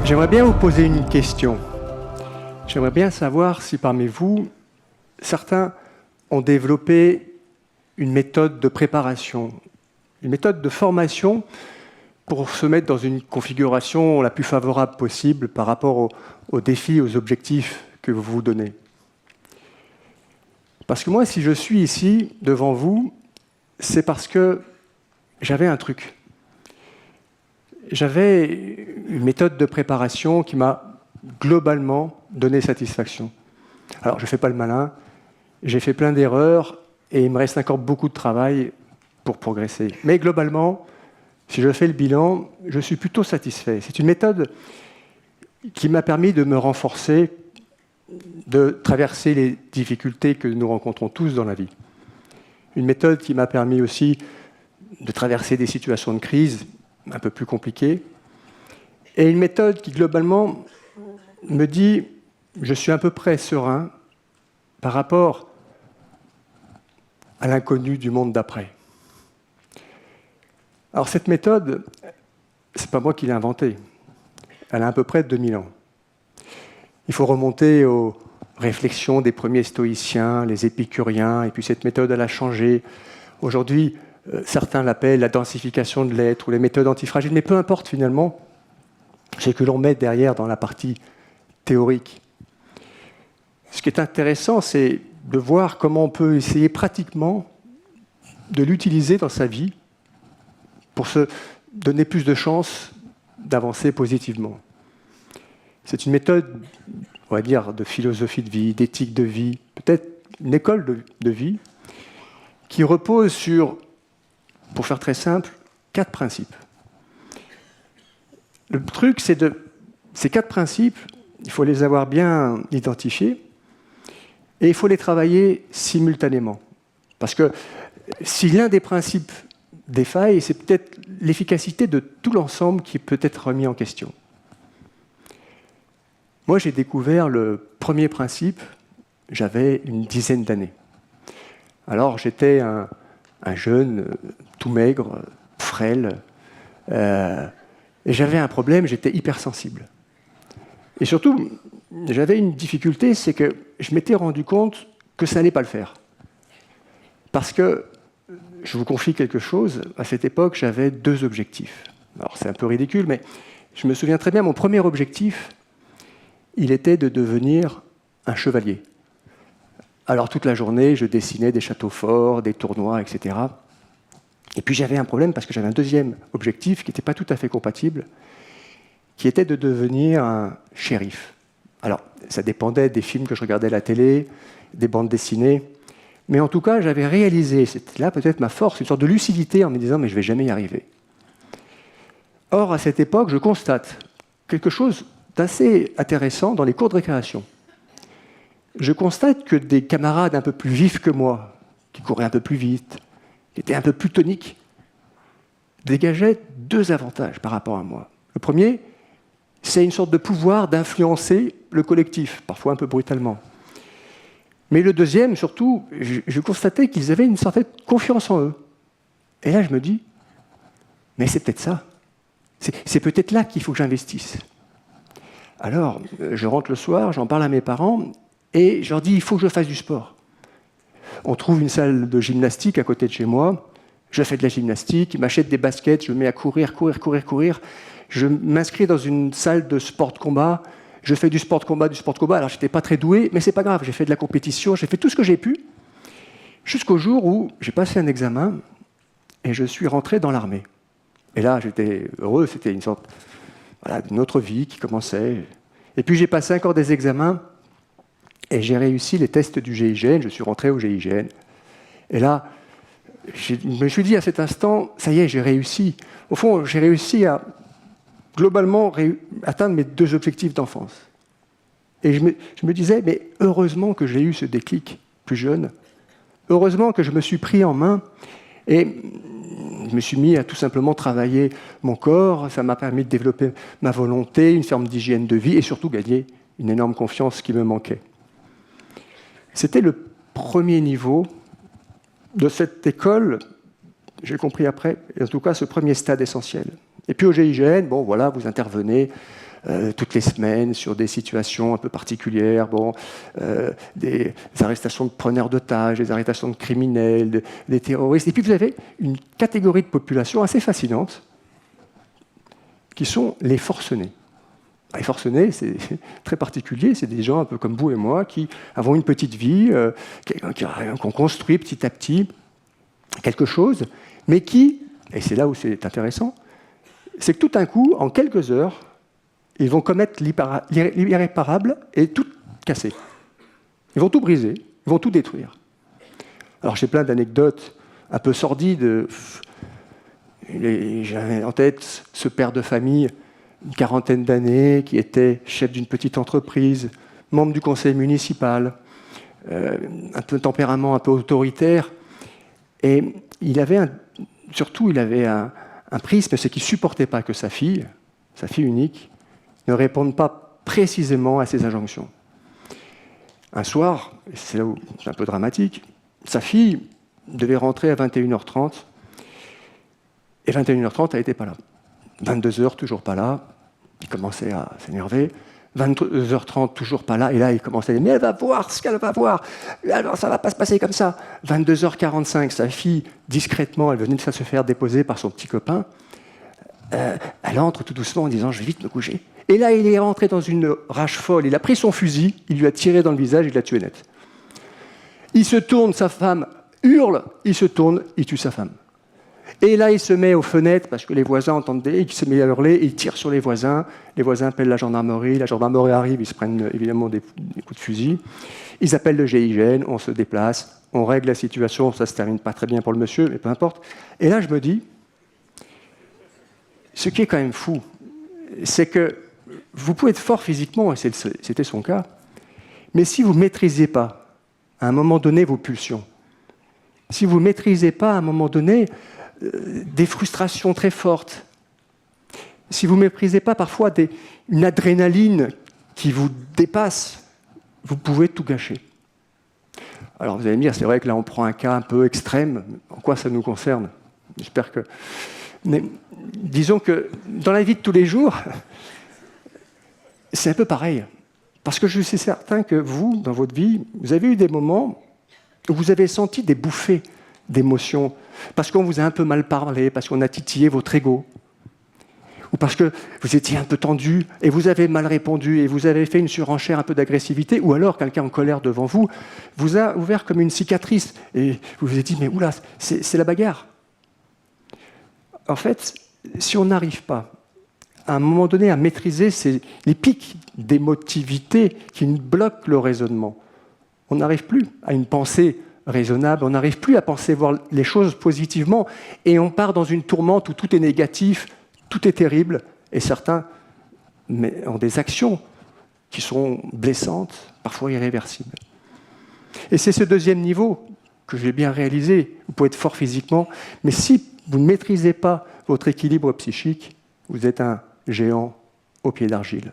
J'aimerais bien vous poser une question. J'aimerais bien savoir si parmi vous, certains ont développé une méthode de préparation, une méthode de formation pour se mettre dans une configuration la plus favorable possible par rapport aux défis, aux objectifs que vous vous donnez. Parce que moi, si je suis ici, devant vous, c'est parce que j'avais un truc. J'avais une méthode de préparation qui m'a globalement donné satisfaction. Alors, je ne fais pas le malin, j'ai fait plein d'erreurs et il me reste encore beaucoup de travail pour progresser. Mais globalement, si je fais le bilan, je suis plutôt satisfait. C'est une méthode qui m'a permis de me renforcer, de traverser les difficultés que nous rencontrons tous dans la vie. Une méthode qui m'a permis aussi de traverser des situations de crise un peu plus compliquées. Et une méthode qui, globalement, me dit je suis à peu près serein par rapport à l'inconnu du monde d'après. Alors cette méthode, ce n'est pas moi qui l'ai inventée. Elle a à peu près 2000 ans. Il faut remonter aux réflexions des premiers stoïciens, les épicuriens, et puis cette méthode, elle a changé. Aujourd'hui, certains l'appellent la densification de l'être ou les méthodes antifragiles, mais peu importe finalement ce que l'on met derrière dans la partie théorique. Ce qui est intéressant, c'est de voir comment on peut essayer pratiquement de l'utiliser dans sa vie pour se donner plus de chances d'avancer positivement. C'est une méthode, on va dire, de philosophie de vie, d'éthique de vie, peut-être une école de vie, qui repose sur, pour faire très simple, 4 principes. Le truc, c'est ces 4 principes, il faut les avoir bien identifiés et il faut les travailler simultanément. Parce que si l'un des principes défaille, c'est peut-être l'efficacité de tout l'ensemble qui peut être remis en question. Moi, j'ai découvert le premier principe, j'avais une dizaine d'années. Alors, j'étais un jeune, tout maigre, frêle, et j'avais un problème, j'étais hypersensible. Et surtout, j'avais une difficulté, c'est que je m'étais rendu compte que ça n'allait pas le faire. Parce que, je vous confie quelque chose, à cette époque, j'avais 2 objectifs. Alors, c'est un peu ridicule, mais je me souviens très bien, mon premier objectif, il était de devenir un chevalier. Alors, toute la journée, je dessinais des châteaux forts, des tournois, etc. Et puis, j'avais un problème parce que j'avais un deuxième objectif qui n'était pas tout à fait compatible, qui était de devenir un shérif. Alors, ça dépendait des films que je regardais à la télé, des bandes dessinées, mais en tout cas, j'avais réalisé, c'était là peut-être ma force, une sorte de lucidité en me disant « mais je ne vais jamais y arriver ». Or, à cette époque, je constate quelque chose d'assez intéressant dans les cours de récréation. Je constate que des camarades un peu plus vifs que moi, qui couraient un peu plus vite, qui étaient un peu plus toniques, dégageaient 2 avantages par rapport à moi. Le premier, c'est une sorte de pouvoir d'influencer le collectif, parfois un peu brutalement. Mais le deuxième, surtout, je constatais qu'ils avaient une certaine confiance en eux. Et là, je me dis, mais c'est peut-être ça. C'est peut-être là qu'il faut que j'investisse. Alors, je rentre le soir, j'en parle à mes parents, et je leur dis, il faut que je fasse du sport. On trouve une salle de gymnastique à côté de chez moi, je fais de la gymnastique, ils m'achètent des baskets, je me mets à courir. Je m'inscris dans une salle de sport de combat, je fais du sport de combat. Alors, je n'étais pas très doué, mais c'est pas grave, j'ai fait de la compétition, j'ai fait tout ce que j'ai pu, jusqu'au jour où j'ai passé un examen et je suis rentré dans l'armée. Et là, j'étais heureux, c'était une sorte d'une autre vie qui commençait. Et puis, j'ai passé encore des examens et j'ai réussi les tests du GIGN, je suis rentré au GIGN. Et là, je me suis dit à cet instant, ça y est, j'ai réussi. Au fond, j'ai réussi à globalement atteindre mes 2 objectifs d'enfance. Et je me disais, mais heureusement que j'ai eu ce déclic plus jeune, heureusement que je me suis pris en main et je me suis mis à tout simplement travailler mon corps, ça m'a permis de développer ma volonté, une forme d'hygiène de vie et surtout gagner une énorme confiance qui me manquait. C'était le premier niveau de cette école, j'ai compris après, en tout cas ce premier stade essentiel. Et puis au GIGN, bon voilà, vous intervenez toutes les semaines sur des situations un peu particulières, des arrestations de preneurs d'otages, des arrestations de criminels, des terroristes. Et puis vous avez une catégorie de population assez fascinante, qui sont les forcenés. Les forcenés, c'est très particulier, c'est des gens un peu comme vous et moi qui avons une petite vie, qui ont construit petit à petit quelque chose, mais qui, et c'est là où c'est intéressant, c'est que tout d'un coup, en quelques heures, ils vont commettre l'irréparable et tout casser. Ils vont tout briser, ils vont tout détruire. Alors j'ai plein d'anecdotes un peu sordides. J'ai en tête ce père de famille, une quarantaine d'années, qui était chef d'une petite entreprise, membre du conseil municipal, un peu tempérament un peu autoritaire. Et il avait un prisme, c'est qu'il ne supportait pas que sa fille unique, ne réponde pas précisément à ses injonctions. Un soir, c'est là où c'est un peu dramatique, sa fille devait rentrer à 21h30, et 21h30, elle n'était pas là. 22h, toujours pas là. Il commençait à s'énerver. 22h30, toujours pas là. Et là, il commençait à dire « Mais elle va voir ce qu'elle va voir. Alors, ça ne va pas se passer comme ça. » 22h45, sa fille, discrètement, elle venait de se faire déposer par son petit copain. Elle entre tout doucement en disant « Je vais vite me coucher. » Et là, il est rentré dans une rage folle. Il a pris son fusil, il lui a tiré dans le visage, il l'a tué net. Il se tourne, sa femme hurle, il se tourne, il tue sa femme. Et là, il se met aux fenêtres, parce que les voisins entendaient, il se met à hurler, il tire sur les voisins appellent la gendarmerie arrive, ils se prennent évidemment des coups de fusil, ils appellent le GIGN, on se déplace, on règle la situation, ça se termine pas très bien pour le monsieur, mais peu importe. Et là, je me dis, ce qui est quand même fou, c'est que vous pouvez être fort physiquement, et c'était son cas, mais si vous ne maîtrisez pas, à un moment donné, vos pulsions, si vous ne maîtrisez pas, à un moment donné, des frustrations très fortes, si vous ne méprisez pas parfois une adrénaline qui vous dépasse, vous pouvez tout gâcher. Alors vous allez me dire, c'est vrai que là on prend un cas un peu extrême, en quoi ça nous concerne? J'espère que... Mais disons que dans la vie de tous les jours, c'est un peu pareil. Parce que je suis certain que vous, dans votre vie, vous avez eu des moments où vous avez senti des bouffées d'émotions, parce qu'on vous a un peu mal parlé, parce qu'on a titillé votre ego, ou parce que vous étiez un peu tendu et vous avez mal répondu et vous avez fait une surenchère un peu d'agressivité, ou alors quelqu'un en colère devant vous vous a ouvert comme une cicatrice et vous vous êtes dit « mais oula, c'est la bagarre ». En fait, si on n'arrive pas à un moment donné à maîtriser les pics d'émotivité qui nous bloquent le raisonnement, on n'arrive plus à une pensée raisonnable, on n'arrive plus à penser voir les choses positivement et on part dans une tourmente où tout est négatif, tout est terrible et certains ont des actions qui sont blessantes, parfois irréversibles. Et c'est ce deuxième niveau que j'ai bien réalisé. Vous pouvez être fort physiquement, mais si vous ne maîtrisez pas votre équilibre psychique, vous êtes un géant au pied d'argile.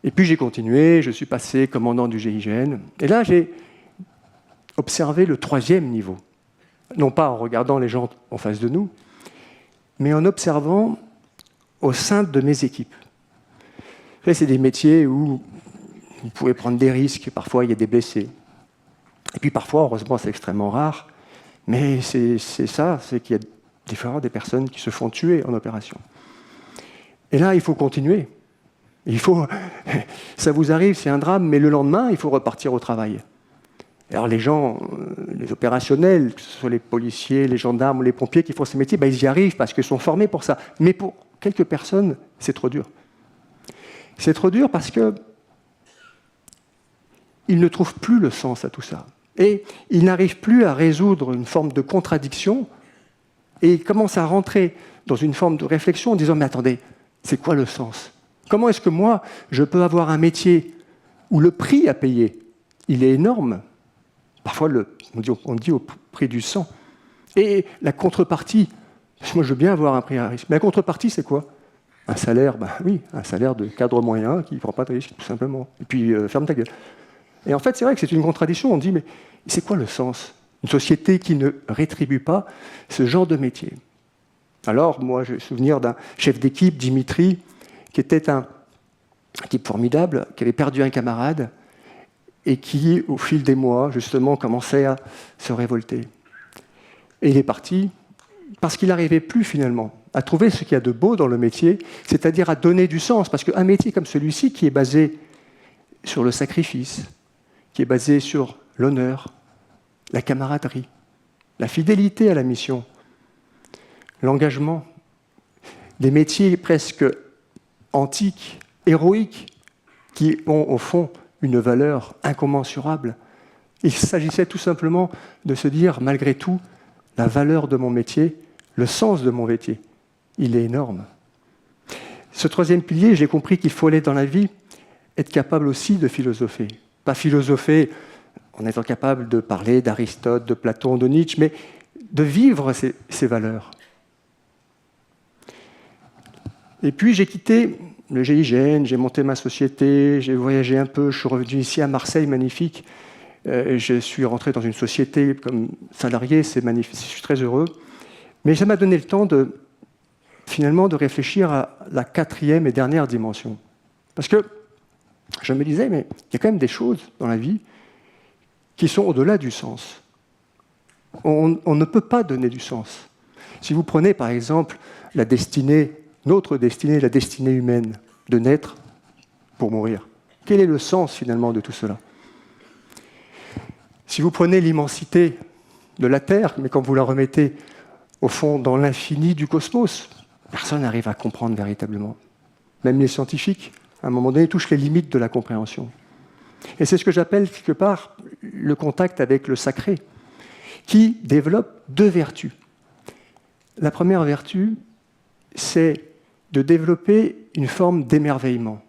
Et puis j'ai continué, je suis passé commandant du GIGN, et là j'ai observé le troisième niveau. Non pas en regardant les gens en face de nous, mais en observant au sein de mes équipes. C'est des métiers où vous pouvez prendre des risques, parfois il y a des blessés. Et puis parfois, heureusement c'est extrêmement rare, mais c'est ça, c'est qu'il y a des personnes qui se font tuer en opération. Et là, il faut continuer. Ça vous arrive, c'est un drame, mais le lendemain, il faut repartir au travail. Alors les gens, les opérationnels, que ce soit les policiers, les gendarmes ou les pompiers qui font ces métiers, ils y arrivent parce qu'ils sont formés pour ça. Mais pour quelques personnes, c'est trop dur. C'est trop dur parce qu'ils ne trouvent plus le sens à tout ça. Et ils n'arrivent plus à résoudre une forme de contradiction et ils commencent à rentrer dans une forme de réflexion en disant « Mais attendez, c'est quoi le sens ? Comment est-ce que moi, je peux avoir un métier où le prix à payer, il est énorme ? Parfois, on dit au prix du sang. Et la contrepartie, moi je veux bien avoir un prix à risque, mais la contrepartie, c'est quoi ? Un salaire, oui, un salaire de cadre moyen qui ne prend pas de risque, tout simplement. Et puis, ferme ta gueule. Et en fait, c'est vrai que c'est une contradiction. On dit, mais c'est quoi le sens? Une société qui ne rétribue pas ce genre de métier. Alors, moi, j'ai le souvenir d'un chef d'équipe, Dimitri, qui était un type formidable, qui avait perdu un camarade et qui, au fil des mois, justement, commençait à se révolter. Et il est parti parce qu'il n'arrivait plus, finalement, à trouver ce qu'il y a de beau dans le métier, c'est-à-dire à donner du sens. Parce qu'un métier comme celui-ci, qui est basé sur le sacrifice, qui est basé sur l'honneur, la camaraderie, la fidélité à la mission, l'engagement, des métiers presque antiques, héroïques, qui ont au fond une valeur incommensurable. Il s'agissait tout simplement de se dire, malgré tout, la valeur de mon métier, le sens de mon métier, il est énorme. Ce troisième pilier, j'ai compris qu'il fallait dans la vie être capable aussi de philosopher. Pas philosopher en étant capable de parler d'Aristote, de Platon, de Nietzsche, mais de vivre ces valeurs. Et puis j'ai quitté le GIGN, j'ai monté ma société, j'ai voyagé un peu, je suis revenu ici à Marseille, magnifique. Je suis rentré dans une société comme salarié, c'est magnifique, je suis très heureux. Mais ça m'a donné le temps finalement de réfléchir à la quatrième et dernière dimension. Parce que je me disais, mais il y a quand même des choses dans la vie qui sont au-delà du sens. On ne peut pas donner du sens. Si vous prenez par exemple la destinée, notre destinée, la destinée humaine, de naître pour mourir, quel est le sens finalement de tout cela? Si vous prenez l'immensité de la Terre, mais quand vous la remettez au fond dans l'infini du cosmos, personne n'arrive à comprendre véritablement. Même les scientifiques, à un moment donné, touchent les limites de la compréhension. Et c'est ce que j'appelle quelque part le contact avec le sacré, qui développe deux vertus. La première vertu, c'est de développer une forme d'émerveillement.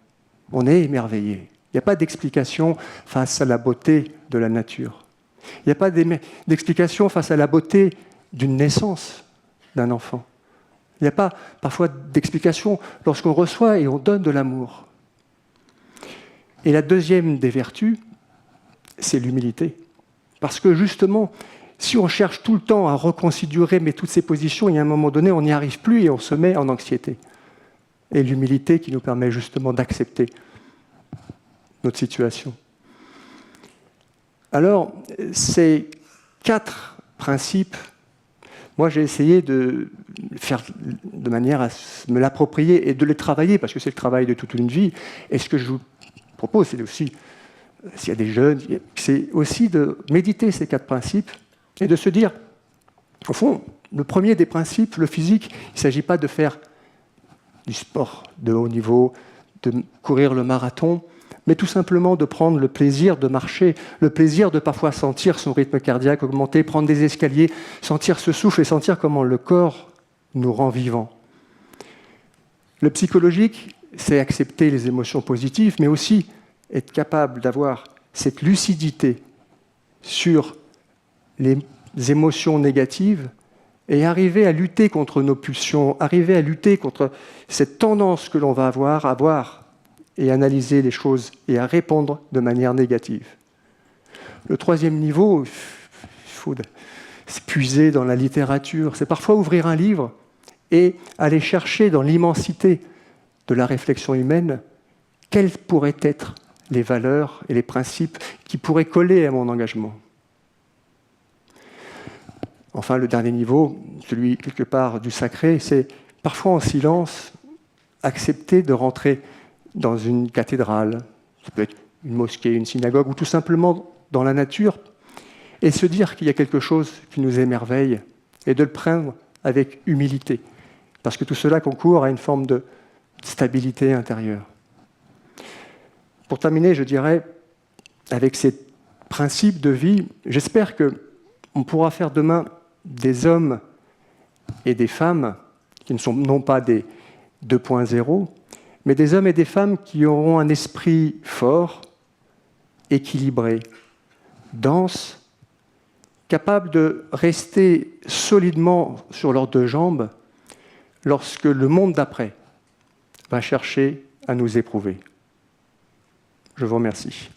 On est émerveillé. Il n'y a pas d'explication face à la beauté de la nature. Il n'y a pas d'explication face à la beauté d'une naissance d'un enfant. Il n'y a pas parfois d'explication lorsqu'on reçoit et on donne de l'amour. Et la deuxième des vertus, c'est l'humilité. Parce que justement, si on cherche tout le temps à reconsidérer toutes ces positions, il y a un moment donné, on n'y arrive plus et on se met en anxiété. Et l'humilité qui nous permet justement d'accepter notre situation. Alors, ces 4 principes, moi j'ai essayé de faire de manière à me l'approprier et de les travailler, parce que c'est le travail de toute une vie. Et ce que je vous propose, c'est aussi, s'il y a des jeunes, c'est aussi de méditer ces 4 principes et de se dire, au fond, le premier des principes, le physique, il ne s'agit pas de faire du sport de haut niveau, de courir le marathon, mais tout simplement de prendre le plaisir de marcher, le plaisir de parfois sentir son rythme cardiaque augmenter, prendre des escaliers, sentir ce souffle et sentir comment le corps nous rend vivants. Le psychologique, c'est accepter les émotions positives, mais aussi être capable d'avoir cette lucidité sur les émotions négatives et arriver à lutter contre nos pulsions, arriver à lutter contre cette tendance que l'on va avoir et analyser les choses et à répondre de manière négative. Le troisième niveau, il faut puiser dans la littérature, c'est parfois ouvrir un livre et aller chercher dans l'immensité de la réflexion humaine quelles pourraient être les valeurs et les principes qui pourraient coller à mon engagement. Enfin, le dernier niveau, celui quelque part du sacré, c'est parfois en silence accepter de rentrer dans une cathédrale, ça peut être une mosquée, une synagogue, ou tout simplement dans la nature, et se dire qu'il y a quelque chose qui nous émerveille, et de le prendre avec humilité, parce que tout cela concourt à une forme de stabilité intérieure. Pour terminer, je dirais, avec ces principes de vie, j'espère qu'on pourra faire demain des hommes et des femmes qui ne sont non pas des 2.0, mais des hommes et des femmes qui auront un esprit fort, équilibré, dense, capable de rester solidement sur leurs 2 jambes lorsque le monde d'après va chercher à nous éprouver. Je vous remercie.